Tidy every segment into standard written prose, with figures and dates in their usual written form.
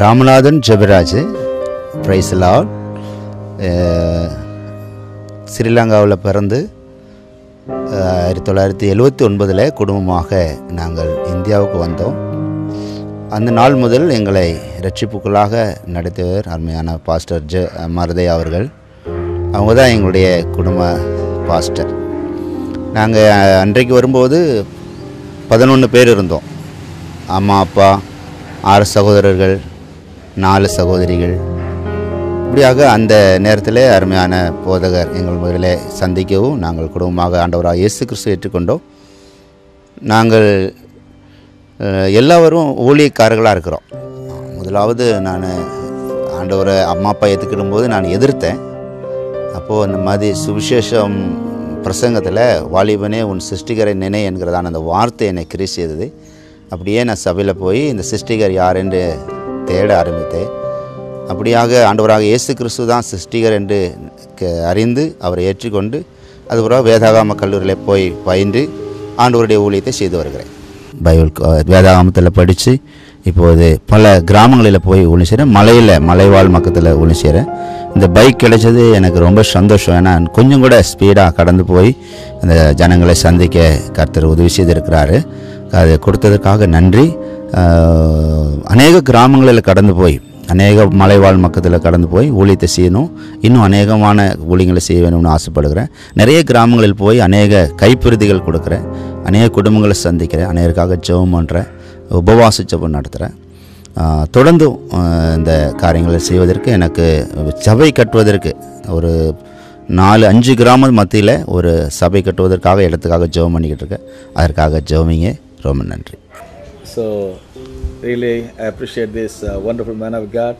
Ramanathan Jebaraj, price Lord. ஸ்ரீலங்காவில் பிறந்து 1979 குடும்பமாக நாங்கள் இந்தியாவுக்கு வந்தோம். அந்த நாள் முதல் எங்களை ரட்சிப்புக்குள்ளாக நடத்தியவர் அருமையான பாஸ்டர் மருதை அவர்கள். அவங்க தான் எங்களுடைய குடும்ப பாஸ்டர். நாங்கள் அன்றைக்கு வரும்போது 11 பேர் இருந்தோம். அம்மா, அப்பா, 6 சகோதரர்கள், 4 சகோதரிகள். இப்படியாக அந்த நேரத்தில் அருமையான போதகர் எங்கள் முதலே சந்திக்கவும் நாங்கள் குடும்பமாக ஆண்டவராக இயேசு கிறிஸ்து ஏற்றுக்கொண்டோம். நாங்கள் எல்லாரும் ஊழியக்காரர்களாக இருக்கிறோம். முதலாவது நான் ஆண்டவரை அம்மா அப்பா ஏற்றுக்கிடும்போது நான் எதிர்த்தேன். அப்போது அந்த மாதிரி சுவிசேஷம் பிரசங்கத்தில் வாலிபனே உன் சிருஷ்டிகரை நினை என்கிறதான அந்த வார்த்தை என்னை கிரி செய்தது. அப்படியே நான் சபையில் போய் இந்த சிருஷ்டிகர் யார் என்று தேட ஆரம்பித்தேன். அப்படியாக ஆண்டவராக இயேசு கிறிஸ்து தான் சிருஷ்டிகர் என்று அறிந்து அவரை ஏற்றுக்கொண்டு அதுபோல் வேதாகம கல்லூரியில் போய் பயின்று ஆண்டவருடைய ஊழியத்தை செய்து வருகிறேன். பைபிள் வேதாகமத்தில் படித்து இப்போது பல கிராமங்களில் போய் ஊழியம் செய்கிறேன். மலைவாழ் மக்கத்தில் ஊழியம் செய்கிறேன். இந்த பைக் கிடைச்சது எனக்கு ரொம்ப சந்தோஷம். ஏன்னா கொஞ்சம் கூட ஸ்பீடாக கடந்து போய் அந்த ஜனங்களை சந்திக்க கர்த்தர் உதவி செய்திருக்கிறாரு. அதை கொடுத்ததற்காக நன்றி. அநேக கிராமங்களில் கடந்து போய் அநேக மலைவாழ் மக்கத்தில் கடந்து போய் ஊழியத்தை செய்யணும். இன்னும் அநேகமான ஊழியங்களை செய்ய வேணும்னு ஆசைப்படுகிறேன். நிறைய கிராமங்களில் போய் அநேக கைப்பிரதிகள் கொடுக்குறேன். அநேக குடும்பங்களை சந்திக்கிறேன். அநேகருக்காக ஜெபம் பண்ணுறேன். உபவாச ஜெபம் நடத்துகிறேன். தொடர்ந்து இந்த காரியங்களை செய்வதற்கு எனக்கு சபை கட்டுவதற்கு ஒரு 4-5 கிராம மத்தியில் ஒரு சபை கட்டுவதற்காக இடத்துக்காக ஜெபம் பண்ணிக்கிட்டு இருக்கேன். அதற்காக ஜெபமிங்க. ரொம்ப நன்றி. So really I appreciate this wonderful man of God,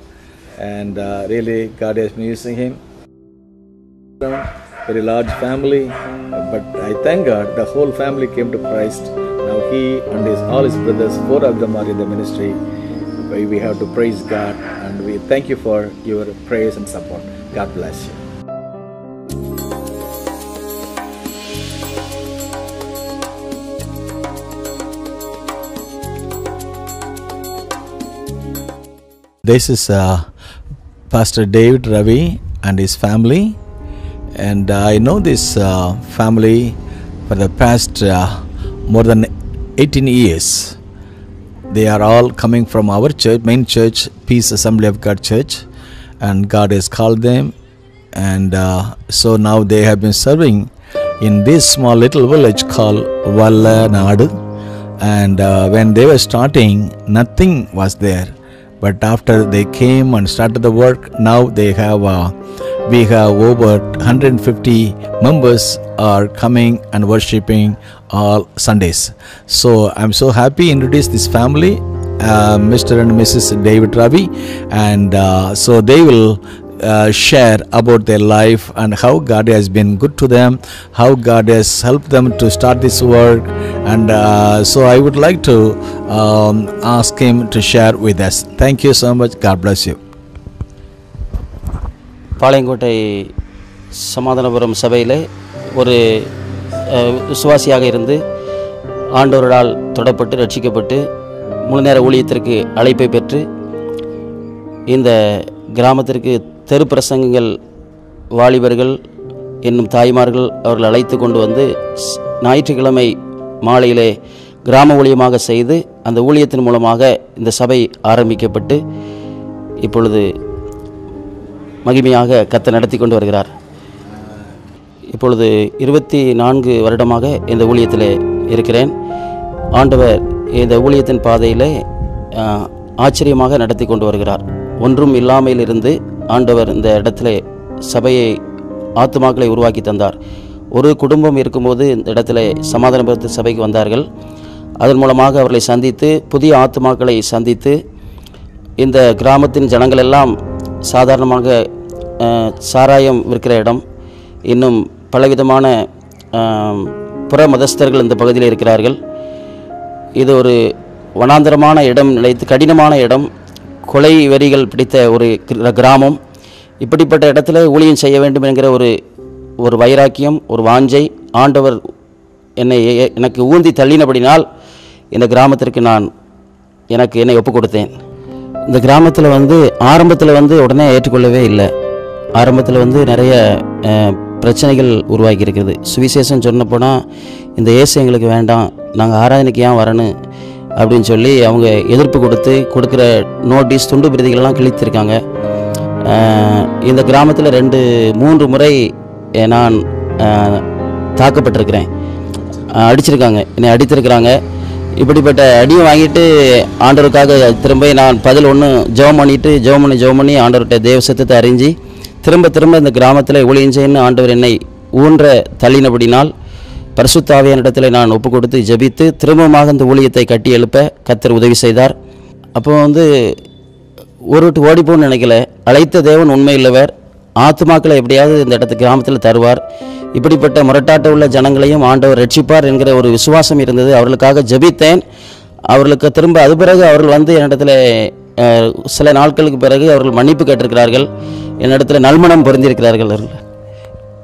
and really God has been using him. Very large family, but I thank God the whole family came to Christ. Now he and all his brothers, 4 of them are in the ministry. We have to praise God, and we thank you for your prayers and support. God bless you. This is Pastor David Ravi and his family, and I know this family for the past more than 18 years. They are all coming from our church, main church, Peace Assembly of God Church, and God has called them, and so now they have been serving in this small little village called Vallanadu. And when they were starting, nothing was there. But after they came and started the work, now they have we have over 150 members are coming and worshiping all Sundays. So I'm so happy to introduce this family, Mr. and Mrs. David Ravi, and so they will share about their life and how God has been good to them, how God has helped them to start this work, and so I would like to ask him to share with us. Thank you so much. God bless you. Palayamkottai Samathanapuram சபையில் ஒரு விசுவாசியாக இருந்து ஆண்டவரால் தொடப்பட்டு ரட்சிக்கப்பட்டு முழு நேர ஊழியத்திற்கு அழைப்பை பெற்று இந்த கிராமத்திற்கு தெரு பிரசங்கங்கள் வாலிபர்கள் என்னும் தாய்மார்கள் அவர்கள் அழைத்து கொண்டு வந்து ஞாயிற்றுக்கிழமை மாலையிலே கிராம ஊழியமாக செய்து அந்த ஊழியத்தின் மூலமாக இந்த சபை ஆரம்பிக்கப்பட்டு இப்பொழுது மகிமையாக கர்த்தர் நடத்தி கொண்டு வருகிறார். இப்பொழுது 24 வருடமாக இந்த ஊழியத்தில் இருக்கிறேன். ஆண்டவர் இந்த ஊழியத்தின் பாதையில் ஆச்சரியமாக நடத்தி கொண்டு வருகிறார். ஒன்றும் இல்லாமல் இருந்து ஆண்டவர் இந்த இடத்துல சபையை ஆத்துமாக்களை உருவாக்கி தந்தார். ஒரு குடும்பம் இருக்கும்போது இந்த இடத்துல சமாதானபுரத்து சபைக்கு வந்தார்கள். அதன் மூலமாக அவர்களை சந்தித்து புதிய ஆத்துமாக்களை சந்தித்து இந்த கிராமத்தின் ஜனங்கள் எல்லாம் சாதாரணமாக சாராயம் விற்கிற இடம், இன்னும் பலவிதமான புற மதஸ்தர்கள் இந்த பகுதியில் இருக்கிறார்கள். இது ஒரு வனாந்தரமான இடம் நிலைத்து கடினமான இடம், கொலை வெறிகள் பிடித்த ஒரு கிராமம். இப்படிப்பட்ட இடத்துல ஊழியம் செய்ய வேண்டும் என்கிற ஒரு வைராக்கியம், ஒரு வாஞ்சை ஆண்டவர் எனக்கு ஊந்தி தள்ளினபடினால் இந்த கிராமத்திற்கு என்னை ஒப்பு கொடுத்தேன். இந்த கிராமத்தில் ஆரம்பத்தில் உடனே ஏற்றுக்கொள்ளவே இல்லை. ஆரம்பத்தில் நிறைய பிரச்சனைகள் உருவாகி இருக்கிறது. சுவிசேஷம் சொன்ன போனால் இந்த இயேசு எங்களுக்கு வேண்டாம், நாங்கள் ஆராதனைக்கு ஏன் வரணும் அப்படின்னு சொல்லி அவங்க எதிர்ப்பு கொடுக்குற நோட்டீஸ், துண்டு பிரதிகளெல்லாம் கிழித்திருக்காங்க. இந்த கிராமத்தில் 2-3 முறை நான் தாக்கப்பட்டிருக்கிறேன். அடிச்சிருக்காங்க, என்னை அடித்திருக்கிறாங்க. இப்படிப்பட்ட அடியை வாங்கிட்டு ஆண்டவருக்காக திரும்ப நான் பதில் ஒன்று ஜெபம் பண்ணி ஆண்டவர்கிட்ட தேவ சத்தத்தை அறிஞ்சு திரும்ப இந்த கிராமத்தில் ஊழியம் செய்யணும் ஆண்டவர் என்னை ஊன்ற தள்ளினபடினால் பரிசுத்த ஆவியானிடத்தில் நான் ஒப்பு கொடுத்து ஜெபித்து திரும்பமாக இந்த ஊழியத்தை கட்டி எழுப்ப கர்த்தர் உதவி செய்தார். அப்போ ஒரு ஓடிப்போன்னு நினைக்கல. அழைத்த தேவன் உண்மையுள்ளவர், ஆத்துமாக்களை எப்படியாவது இந்த கிராமத்தில் தருவார். இப்படிப்பட்ட முரட்டாட்ட உள்ள ஜனங்களையும் ஆண்டவர் ரட்சிப்பார் என்கிற ஒரு விசுவாசம் இருந்தது. அவர்களுக்காக ஜெபித்தேன். அவர்களுக்கு திரும்ப அது பிறகு அவர்கள் என்னிடத்தில் சில நாட்களுக்கு பிறகு அவர்கள் மன்னிப்பு கேட்டிருக்கிறார்கள், என்னிடத்தில் நல்மணம் பொருந்திருக்கிறார்கள்.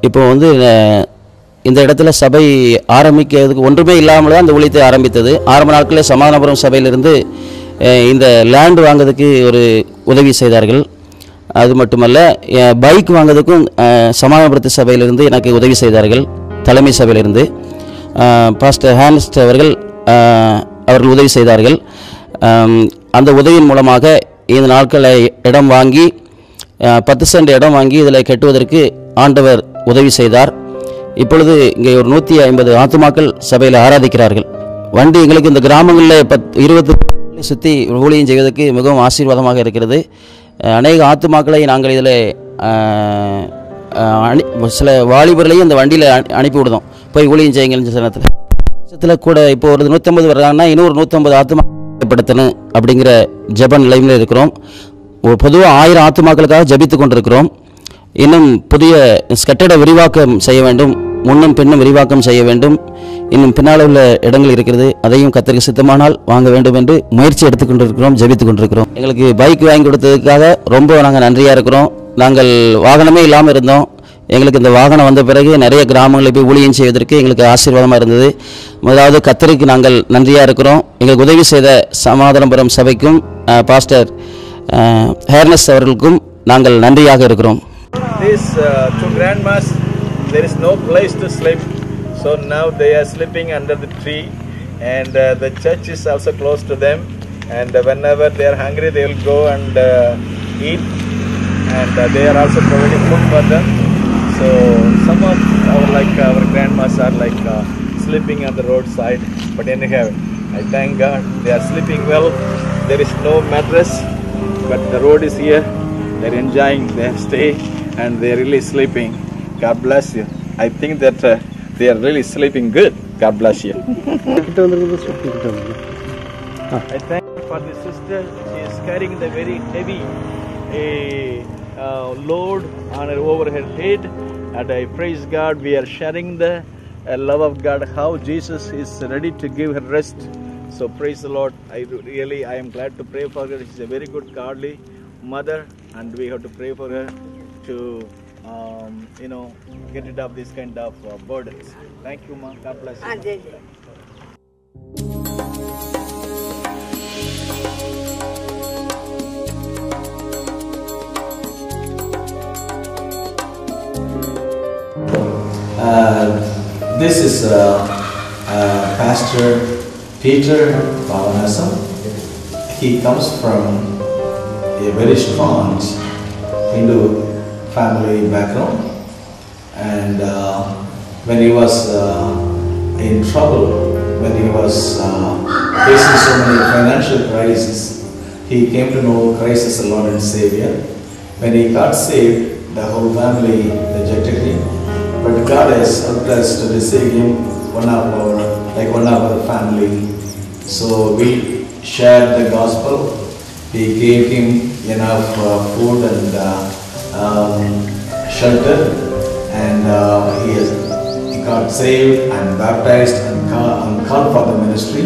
இப்போ இந்த இடத்துல சபை ஆரம்பிக்கிறதுக்கு ஒன்றுமே இல்லாமல் தான் இந்த ஊழியத்தை ஆரம்பித்தது. ஆரம்ப நாட்களில் சமாதானபுரம் சபையிலிருந்து இந்த லேண்ட் வாங்கிறதுக்கு ஒரு உதவி செய்தார்கள். அது மட்டுமல்ல, பைக் வாங்குறதுக்கும் சமாதானபுரத்து சபையிலிருந்து எனக்கு உதவி செய்தார்கள். தலைமை சபையிலிருந்து பாஸ்டர் ஹான்ஸ்ட் அவர்கள் உதவி செய்தார்கள். அந்த உதவியின் மூலமாக இந்த நாட்களை இடம் வாங்கி 10 சென்ட் இடம் வாங்கி இதில் கட்டுவதற்கு ஆண்டவர் உதவி செய்தார். இப்பொழுது இங்கே ஒரு 150 ஆத்துமாக்கள் சபையில் ஆராதிக்கிறார்கள். வண்டி எங்களுக்கு இந்த கிராமங்களில் 20 சுற்றி ஊழியம் செய்வதற்கு மிகவும் ஆசீர்வாதமாக இருக்கிறது. அநேக ஆத்துமாக்களை நாங்கள் இதில் சில வாலிபர்களையும் இந்த வண்டியில் அனுப்பி விடுதோம், போய் ஊழியம் செய்யுங்கன்னு சனத்தில் கூட. இப்போ ஒரு 150 வர்றாங்கன்னா இன்னொரு 150 ஆத்துமாப்படுத்தணும் அப்படிங்கிற ஜெப நிலைமையில் இருக்கிறோம். பொதுவாக 1000 ஆத்துமாக்களுக்காக ஜபித்து கொண்டிருக்கிறோம். இன்னும் புதிய கட்டட விரிவாக்கம் செய்ய வேண்டும், முன்னும் பின்னும் விரிவாக்கம் செய்ய வேண்டும். இன்னும் பின்னால் உள்ள இடங்கள் இருக்கிறது, அதையும் கர்த்தருக்கு சித்தமானால் வாங்க வேண்டும் என்று முயற்சி எடுத்துக்கொண்டிருக்கிறோம், ஜெபித்து கொண்டிருக்கிறோம். எங்களுக்கு பைக் வாங்கி கொடுத்ததுக்காக ரொம்ப நாங்கள் நன்றியாக இருக்கிறோம். நாங்கள் வாகனமே இல்லாமல் இருந்தோம். எங்களுக்கு இந்த வாகனம் வந்த பிறகு நிறைய கிராமங்களில் போய் ஊழியம் செய்வதற்கு எங்களுக்கு ஆசீர்வாதமாக இருந்தது. முதலாவது கர்த்தருக்கு நாங்கள் நன்றியாக இருக்கிறோம். எங்களுக்கு உதவி செய்த சமாதானபுரம் சபைக்கும் பாஸ்டர் ஹேர்னஸ் அவர்களுக்கும் நாங்கள் நன்றியாக இருக்கிறோம். These two grandmas, there is no place to sleep, so now they are sleeping under the tree, and the church is also close to them, and whenever they are hungry they will go and eat, and they are also providing food for them. So some of our grandmas are sleeping on the roadside, but anyhow I thank God they are sleeping well. There is no mattress, but the road is here, they are enjoying their stay and they are really sleeping. God bless you. I think that they are really sleeping good. God bless you. I thank you for the sister. She is carrying the very heavy load on her over her head, and I praise God. We are sharing the love of God, how Jesus is ready to give her rest. So praise the Lord. I am glad to pray for her. She is a very good godly mother, and we have to pray for her to get rid of this kind of burdens. Thank you, Ma. God bless you. This is Pastor Peter Pavanasam. He comes from a very strong Hindu family background, and when he was in trouble, when he was facing so many financial crises, he came to know Christ as the Lord and Savior. When he got saved, the whole family rejected him, but God has helped us to receive him one of our family. So we shared the gospel. We gave him enough food and shelter, and he got saved and baptized and called for the ministry.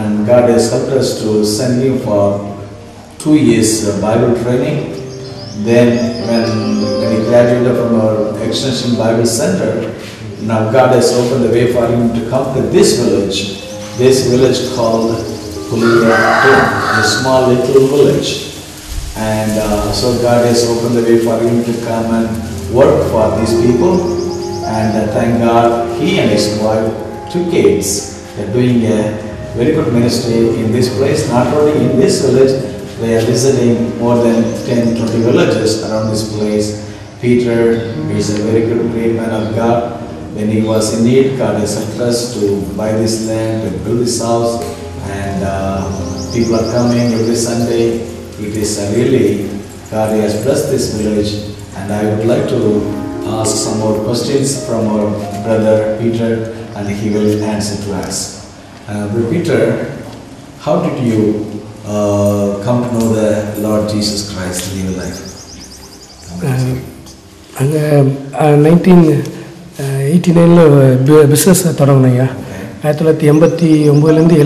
and God has helped us to send him for 2 years Bible training. Then when he graduated from our Extension Bible Center, now God has opened the way for him to come to this village called Puliya, a small little village. And so God has opened the way for him to come and work for these people. And thank God, he and his wife, 2 kids, are doing a very good ministry in this place. Not only in this village, they are visiting more than 10-20 villages around this place. Peter is a very good, great man of God. When he was in need, God has helped us to buy this land, to build this house, and people are coming every Sunday. It is really, God has blessed this village, and I would like to ask some more questions from our brother Peter, and he will answer to us. Brother Peter, how did you come to know the Lord Jesus Christ in your life? 1989 business தொடங்கினேங்க. 1989லேருந்து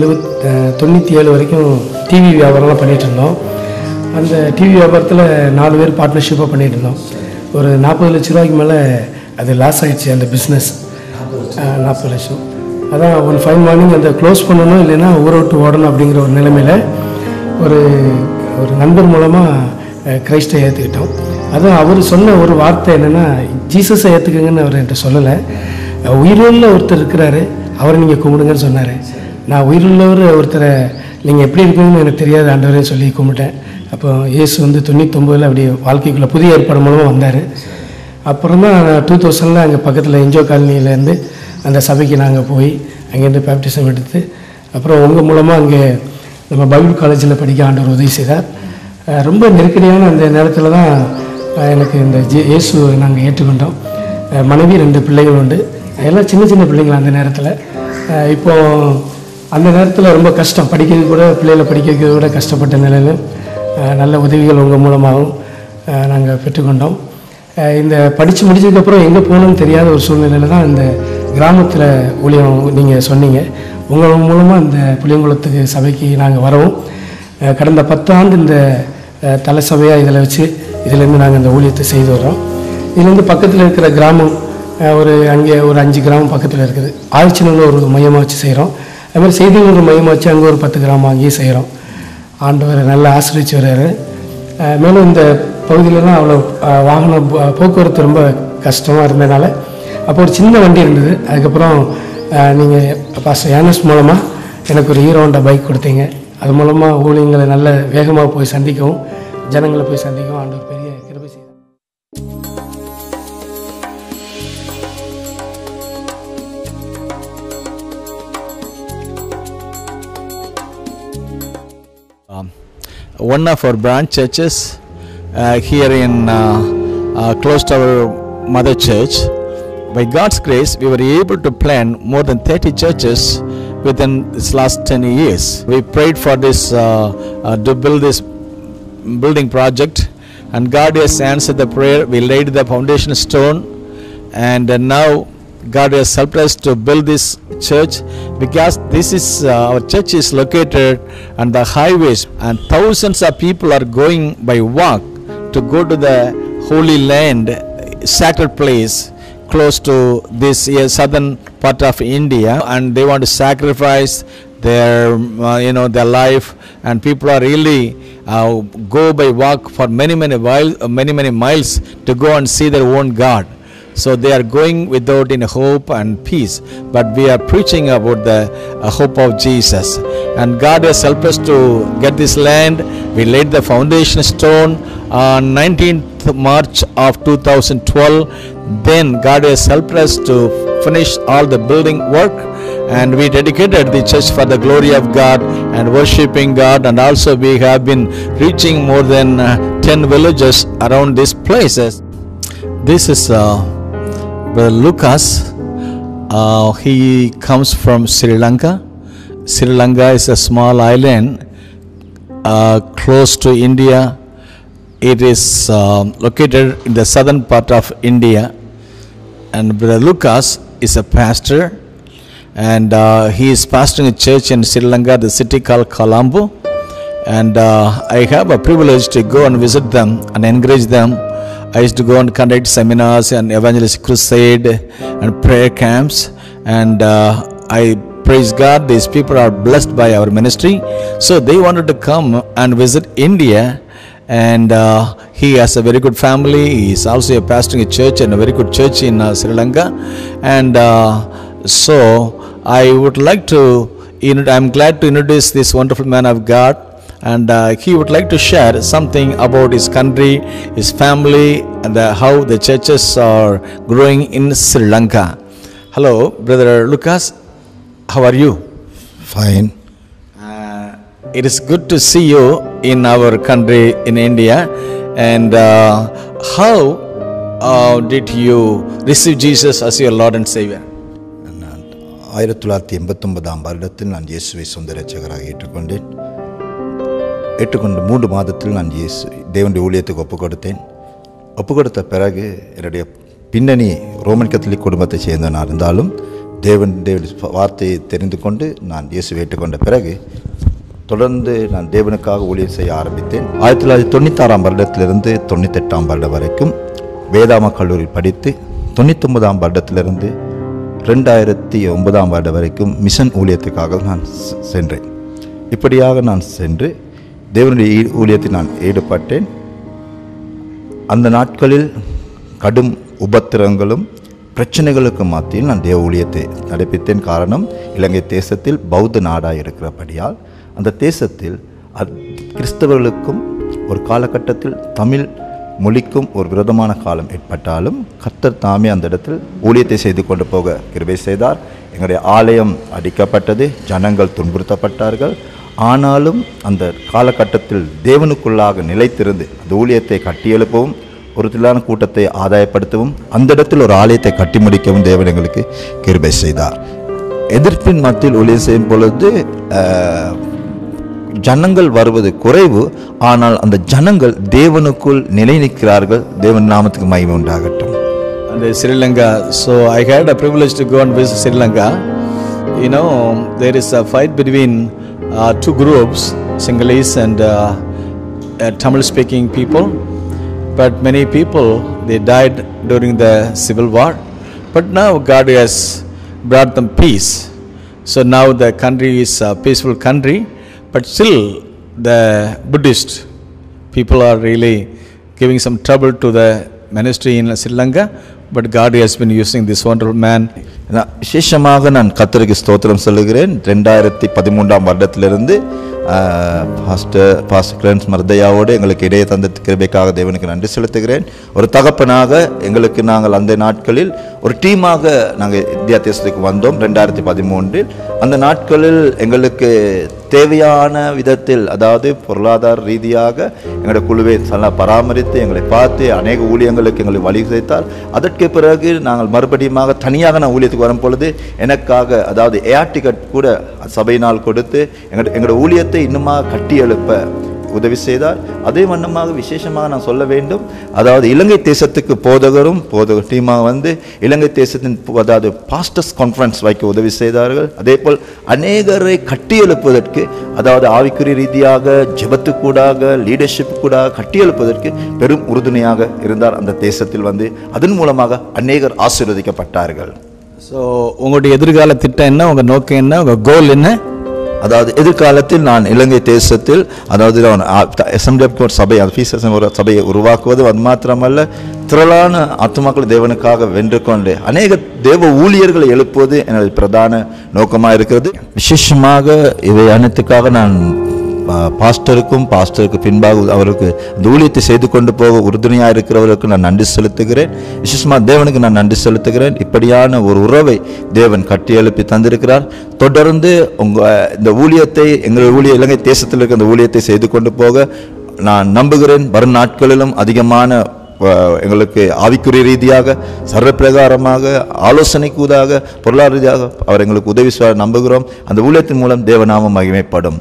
97 வரைக்கும் TV வியாபாரம்லாம் பண்ணிகிட்டு இருந்தோம். அந்த TV வியாபாரத்தில் 4 பேர் பார்ட்னர்ஷிப்பாக பண்ணிகிட்டு இருந்தோம். ஒரு 40 லட்ச ரூபாய்க்கு மேலே அது லாஸ் ஆகிடுச்சு அந்த பிஸ்னஸ். 40 லட்சம். அதான் ஒரு ஃபைன் மார்னிங் அந்த க்ளோஸ் பண்ணணும், இல்லைன்னா ஊரை விட்டு ஓடணும் அப்படிங்கிற ஒரு நிலைமையில் ஒரு நண்பர் மூலமாக கிரைஸ்டை ஏற்றுக்கிட்டோம். அதுவும் அவர் சொன்ன ஒரு வார்த்தை என்னென்னா, ஜீசஸை ஏற்றுக்குங்கன்னு அவர் என்கிட்ட சொல்லலை. உயிருள்ள ஒருத்தர் இருக்கிறாரு, அவரை நீங்கள் கும்பிடுங்கன்னு சொன்னார். நான் உயிருள்ளவர் ஒருத்தரை நீங்கள் எப்படி இருக்குங்கன்னு எனக்கு தெரியாத ஆண்டவரே சொல்லி கும்பிட்டேன். அப்போ இயேசு வந்து 99 அப்படி வாழ்க்கைக்குள்ளே புதிய ஏற்பாடு மூலமாக வந்தார். அப்புறம் தான் 2000 அங்கே பக்கத்தில் என்ஜோ காலனியிலேருந்து அந்த சபைக்கு நாங்கள் போய் அங்கேருந்து பேப்டிசம் எடுத்து, அப்புறம் உங்கள் மூலமாக அங்கே நம்ம பைபிள் காலேஜில் படிக்க ஆண்டவர் உதவி செய்தார். ரொம்ப நெருக்கடியான அந்த நேரத்தில் தான் எனக்கு இந்த இயேசு நாங்கள் ஏற்றுக்கொண்டோம். மனைவி 2 பிள்ளைகள் உண்டு. எல்லாம் சின்ன சின்ன பிள்ளைங்கள் அந்த நேரத்தில். இப்போது அந்த நேரத்தில் ரொம்ப கஷ்டம், படிக்கிறது கூட, பிள்ளைகளை படிக்க வைக்கிறது கூட கஷ்டப்பட்ட நிலையில் நல்ல உதவிகள் உங்கள் மூலமாகவும் நாங்கள் பெற்றுக்கொண்டோம். இந்த படித்து முடிச்சதுக்கப்புறம் எங்கே போகணும்னு தெரியாத ஒரு சூழ்நிலையில் தான் இந்த கிராமத்தில் ஊழியம் நீங்கள் சொன்னீங்க. உங்கள் மூலமாக இந்த புளியங்குளத்துக்கு சபைக்கு நாங்கள் வரவும், கடந்த 10 ஆண்டு இந்த தலை சபையாக இதில் வச்சு இதிலேருந்து நாங்கள் இந்த ஊழியத்தை செய்து வர்றோம். இதுலேருந்து பக்கத்தில் இருக்கிற கிராமம் அங்கே ஒரு 5 கிராமம் பக்கத்தில் இருக்குது. ஆழ்ச்சினூரில் ஒரு மையமாக வச்சு செய்கிறோம். அது மாதிரி செய்திகள் ஒரு மையமாக வச்சு அங்கே ஒரு 10 கிராமம் அங்கேயும் செய்கிறோம். ஆண்டவர் நல்லா ஆசிரியச்சு வர்றாரு. மேலும் இந்த பகுதியிலலாம் அவ்வளோ வாகன போக்குவரத்து ரொம்ப கஷ்டமாக இருந்ததுனால அப்போ ஒரு சின்ன வண்டி இருந்தது. அதுக்கப்புறம் நீங்கள் பாஸ்டர் யானஸ் மூலமாக எனக்கு ஒரு ஹீரோ ஹோண்டா பைக் கொடுத்தீங்க. அது மூலமாக ஊழியங்களை நல்ல வேகமாக போய் சந்திக்கவும், ஜனங்களை போய் சந்திக்கவும் ஆண்டவர் பெரிய கிருபை செய்தார். One of our branch churches here in close to our mother church, by God's grace we were able to plant more than 30 churches within this last 10 years. We prayed for this to build this building project, and God has answered the prayer. We laid the foundation stone, and now God has helped us to build this church, because this is our church is located on the highways, and thousands of people are going by walk to go to the holy land, sacred place close to this southern part of India, and they want to sacrifice their their life, and people are really go by walk for many miles to go and see their own God. So they are going without in hope and peace, but we are preaching about the hope of Jesus, and God has helped us to get this land. We laid the foundation stone on 19th March of 2012. Then God has helped us to finish all the building work, and we dedicated the church for the glory of God and worshiping God, and also we have been reaching more than 10 villages around these places. This is Brother Lucas. He comes from Sri Lanka. Sri Lanka is a small island close to India. It is located in the southern part of India, and Brother Lucas is a pastor, and he is pastoring a church in Sri Lanka, the city called Colombo. And I have a privilege to go and visit them and encourage them. I used to go and conduct seminars and evangelistic crusade and prayer camps, and I praise God, these people are blessed by our ministry. So they wanted to come and visit India, and he has a very good family. He is also a pastoring a church and a very good church in Sri Lanka. And so I would like to, I'm glad to introduce this wonderful man of God. And he would like to share something about his country, his family, and how the churches are growing in Sri Lanka. Hello, Brother Lucas. How are you? Fine. It is good to see you in our country, in India. And how did you receive Jesus as your Lord and Savior? 1989 வருடத்தில் நான் இயேசுவை சொந்த இரட்சகராக ஏற்றுக்கொண்டு 3 மாதத்தில் நான் தேவனுடைய ஊழியத்துக்கு ஒப்பு கொடுத்த பிறகு என்னுடைய பின்னணி ரோமன் கத்தோலிக் குடும்பத்தை சேர்ந்த நான் இருந்தாலும் தேவனுடைய வார்த்தையை தெரிந்து கொண்டு நான் இயேசுவை ஏற்றுக்கொண்ட பிறகு தொடர்ந்து நான் தேவனுக்காக ஊழியம் செய்ய ஆரம்பித்தேன். 1996 வருடத்திலிருந்து 98 வருடம் வரைக்கும் வேதாம கல்லூரியில் படித்து 99 வருடத்திலிருந்து 2009 வருடம் வரைக்கும் மிஷன் ஊழியத்துக்காக நான் சென்றேன். இப்படியாக நான் சென்று தேவனுடைய ஊழியத்தில் நான் ஈடுபட்டேன். அந்த நாட்களில் கடும் உபத்திரங்களும் பிரச்சனைகளுக்கு மத்தியில் நான் தேவ ஊழியத்தை நடப்பித்தேன். காரணம், இலங்கை தேசத்தில் பௌத்த நாடாக இருக்கிறபடியால் அந்த தேசத்தில் கிறிஸ்தவர்களுக்கும் ஒரு காலகட்டத்தில் தமிழ் மொழிக்கும் ஒரு விரோதமான காலம் ஏற்பட்டாலும் கர்த்தர் தாமே அந்த இடத்தில் ஊழியத்தை செய்து கொண்டு போக கிருபை செய்தார். எங்களுடைய ஆலயம் அடிக்கப்பட்டது, ஜனங்கள் துன்புறுத்தப்பட்டார்கள். ஆனாலும் அந்த காலகட்டத்தில் தேவனுக்குள்ளாக நிலைத்திருந்து அந்த ஊழியத்தை கட்டியெழுப்பவும் ஒரு திரளான கூட்டத்தை ஆதாயப்படுத்தவும் அந்த இடத்தில் ஒரு ஆலயத்தை கட்டி முடிக்கவும் தேவன் எங்களுக்கு கிருபை செய்தார். எதிர்ப்பின் மத்தியில் ஊழியம் செய்யும் பொழுது ஜனங்கள் வருவது குறைவு, ஆனால் அந்த ஜனங்கள் தேவனுக்குள் நிலை நிற்கிறார்கள். தேவன் நாமத்துக்கு மகிமை உண்டாகட்டும். And Sri Lanka, so I had a privilege to go and visit Sri Lanka. You know, there is a fight between two groups, Sinhalese and Tamil speaking people, but many people, they died during the civil war, but now God has brought them peace. So now the country is a peaceful country, but still the Buddhist people are really giving some trouble to the ministry in Sri Lanka, but God has been using this wonderful man. விசேஷமாக நான் கர்த்தருக்கு ஸ்தோத்திரம் சொல்லுகிறேன். 2013 வருடத்திலிருந்து pastor cleanse மர்தையாவோடு எங்களுக்கு இடையே தந்த கிருபைக்காக தேவனுக்கு நன்றி செலுத்துகிறேன். ஒரு தகப்பனாக எங்களுக்கு நாங்கள் அந்த நாட்களில் ஒரு டீமாக நாங்கள் இந்தியா தேசத்துக்கு வந்தோம் 2013. அந்த நாட்களில் எங்களுக்கு தேவையான விதத்தில், அதாவது பொருளாதார ரீதியாக எங்களுடைய குழுவை நல்லா பராமரித்து எங்களை பார்த்து அநேக ஊழியங்களுக்கு எங்களை வழி செய்தார். அதற்கு பிறகு நாங்கள் மறுபடியும் தனியாக நான் ஊழியத்துக்கு வரும் பொழுது எனக்காக, அதாவது ஏர் டிக்கெட் கூட சபையினால் கொடுத்து எங்களுடைய ஊழியத்தை இன்னுமா கட்டி எழுப்ப உதவி செய்தார். அதே வண்ணமாக விசேஷமாக நான் சொல்ல வேண்டும், அதாவது இலங்கை தேசத்துக்கு போதகரும் டீமாக வந்து இலங்கை தேசத்தின், அதாவது பாஸ்டர்ஸ் கான்ஃபரன்ஸ் வைக்க உதவி செய்தார்கள். அதே போல் அநேகரை கட்டியெழுப்பதற்கு, அதாவது ஆவிக்குரிய ரீதியாக ஜெபத்துக்கூடாக லீடர்ஷிப் கூட கட்டியெழுப்பதற்கு பெரும் உறுதுணையாக இருந்தார் அந்த தேசத்தில் வந்து. அதன் மூலமாக அநேகர் ஆசீர்வதிக்கப்பட்டார்கள். ஸோ உங்களுடைய எதிர்கால திட்டம் என்ன, உங்கள் நோக்கம் என்ன, உங்கள் கோல் என்ன? அதாவது எதிர்காலத்தில் நான் இலங்கை தேசத்தில், அதாவது அசம்பிளி ஆஃப் காட் சபை, ஒரு சபையை உருவாக்குவது, அது மாத்திரமல்ல திரளான ஆத்துமாக்கள் தேவனுக்காக வென்று கொண்டு அநேக தேவ ஊழியர்களை எழுப்புவது எனது பிரதான நோக்கமாக இருக்கிறது. விசேஷமாக இவை அனைத்துக்காக நான் பாஸ்டருக்கு பின்பாக அவருக்கு அந்த ஊழியத்தை செய்து கொண்டு போக உறுதுணையாக இருக்கிறவர்களுக்கு நான் நன்றி செலுத்துகிறேன். விசேஷமாக தேவனுக்கு நான் நன்றி செலுத்துகிறேன். இப்படியான ஒரு உறவை தேவன் கட்டி எழுப்பி தந்திருக்கிறார். தொடர்ந்து இந்த ஊழியத்தை, எங்களுடைய இலங்கை தேசத்தில் இருக்க இந்த ஊழியத்தை செய்து கொண்டு போக நான் நம்புகிறேன். வரும் நாட்களிலும் அதிகமான எங்களுக்கு ஆவிக்குரிய ரீதியாக, சர்வ பிரகாரமாக, ஆலோசனைக்கூடாக, பொருளாதார ரீதியாக அவர் எங்களுக்கு உதவி செய்ய நம்புகிறோம். அந்த ஊழியத்தின் மூலம் தேவநாமம் மகிமைப்படும்.